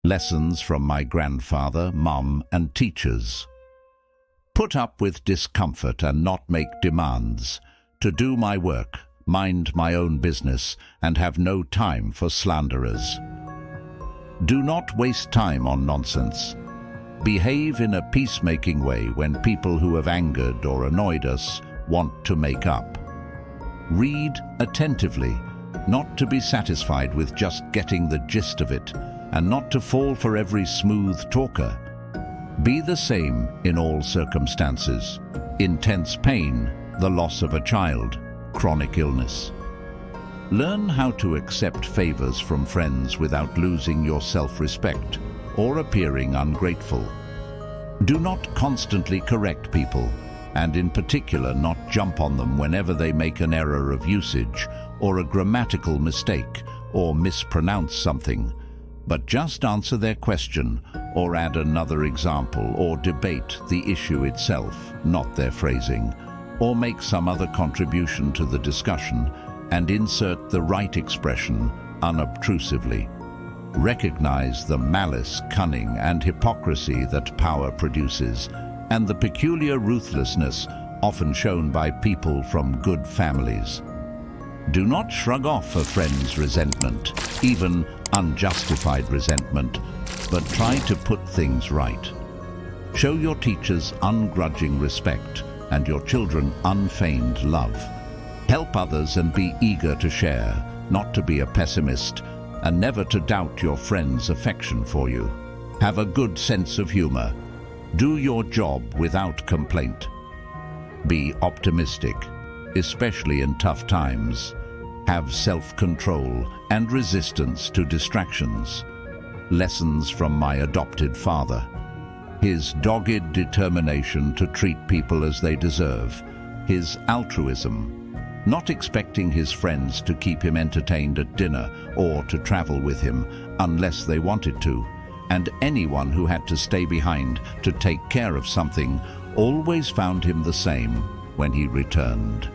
Lessons from my grandfather, mum, and teachers. Put up with discomfort and not make demands. To do my work, mind my own business, and have no time for slanderers. Do not waste time on nonsense. Behave in a peacemaking way when people who have angered or annoyed us want to make up. Read attentively, not to be satisfied with just getting the gist of it, and not to fall for every smooth talker. Be the same in all circumstances. Intense pain, the loss of a child, chronic illness. Learn how to accept favors from friends without losing your self-respect or appearing ungrateful. Do not constantly correct people, and in particular not jump on them whenever they make an error of usage or a grammatical mistake or mispronounce something, but just answer their question or add another example or debate the issue itself, not their phrasing, or make some other contribution to the discussion and insert the right expression unobtrusively. Recognize the malice, cunning, and hypocrisy that power produces, and the peculiar ruthlessness often shown by people from good families. Do not shrug off a friend's resentment, even unjustified resentment, but try to put things right. Show your teachers ungrudging respect and your children unfeigned love. Help others and be eager to share, not to be a pessimist, and never to doubt your friends' affection for you. Have a good sense of humor. Do your job without complaint. Be optimistic, especially in tough times. Have self-control and resistance to distractions. Lessons from my adopted father. His dogged determination to treat people as they deserve. His altruism, not expecting his friends to keep him entertained at dinner or to travel with him unless they wanted to, and anyone who had to stay behind to take care of something always found him the same when he returned.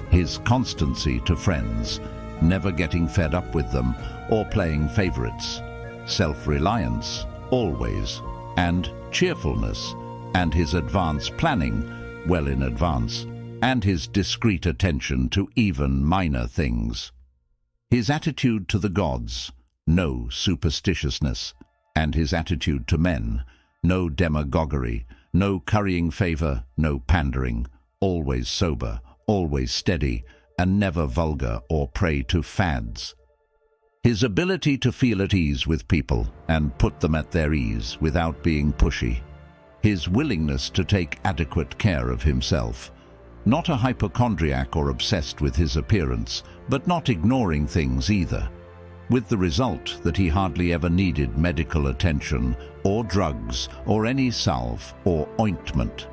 His constancy to friends, never getting fed up with them or playing favorites, self-reliance, always, and cheerfulness, and his advanced planning, well in advance, and his discreet attention to even minor things. His attitude to the gods, no superstitiousness, and his attitude to men, no demagoguery, no currying favor, no pandering, always sober, always steady, and never vulgar or prey to fads. His ability to feel at ease with people and put them at their ease without being pushy. His willingness to take adequate care of himself. Not a hypochondriac or obsessed with his appearance, but not ignoring things either, with the result that he hardly ever needed medical attention or drugs or any salve or ointment.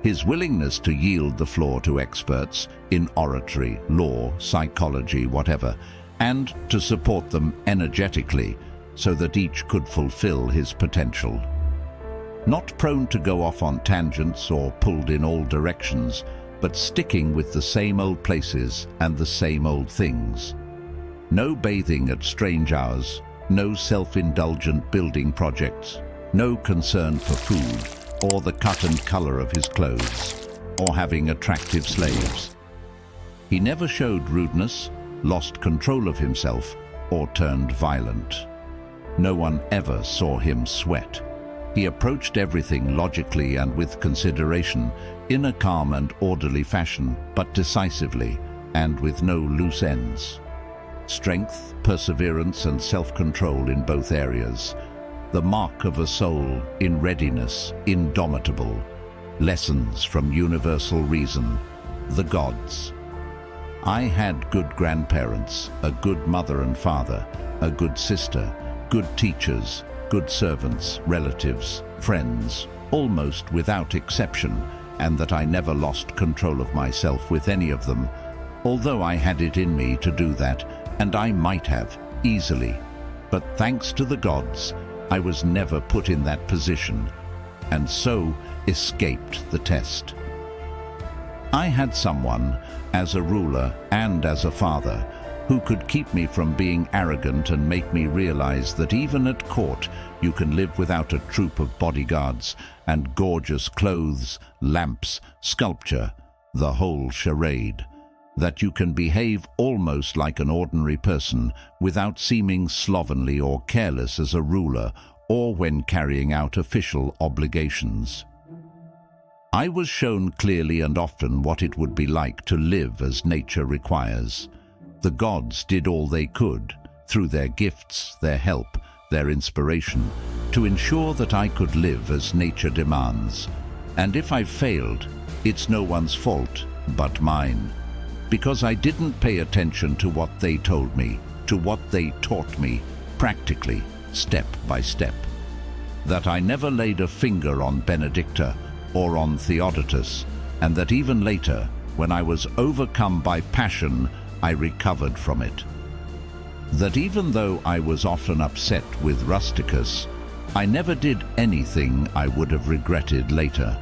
His willingness to yield the floor to experts in oratory, law, psychology, whatever, and to support them energetically so that each could fulfill his potential. Not prone to go off on tangents or pulled in all directions, but sticking with the same old places and the same old things. No bathing at strange hours, no self-indulgent building projects, no concern for food or the cut and color of his clothes, or having attractive slaves. He never showed rudeness, lost control of himself, or turned violent. No one ever saw him sweat. He approached everything logically and with consideration, in a calm and orderly fashion, but decisively, and with no loose ends. Strength, perseverance, and self-control in both areas. The mark of a soul in readiness, indomitable. Lessons from universal reason, the gods. I had good grandparents, a good mother and father, a good sister, good teachers, good servants, relatives, friends, almost without exception, and that I never lost control of myself with any of them, although I had it in me to do that, and I might have, easily. But thanks to the gods, I was never put in that position, and so escaped the test. I had someone, as a ruler and as a father, who could keep me from being arrogant and make me realize that even at court you can live without a troop of bodyguards and gorgeous clothes, lamps, sculpture, the whole charade. That you can behave almost like an ordinary person without seeming slovenly or careless as a ruler or when carrying out official obligations. I was shown clearly and often what it would be like to live as nature requires. The gods did all they could, through their gifts, their help, their inspiration, to ensure that I could live as nature demands. And if I failed, it's no one's fault but mine. Because I didn't pay attention to what they told me, to what they taught me, practically, step by step. That I never laid a finger on Benedicta or on Theodotus, and that even later, when I was overcome by passion, I recovered from it. That even though I was often upset with Rusticus, I never did anything I would have regretted later.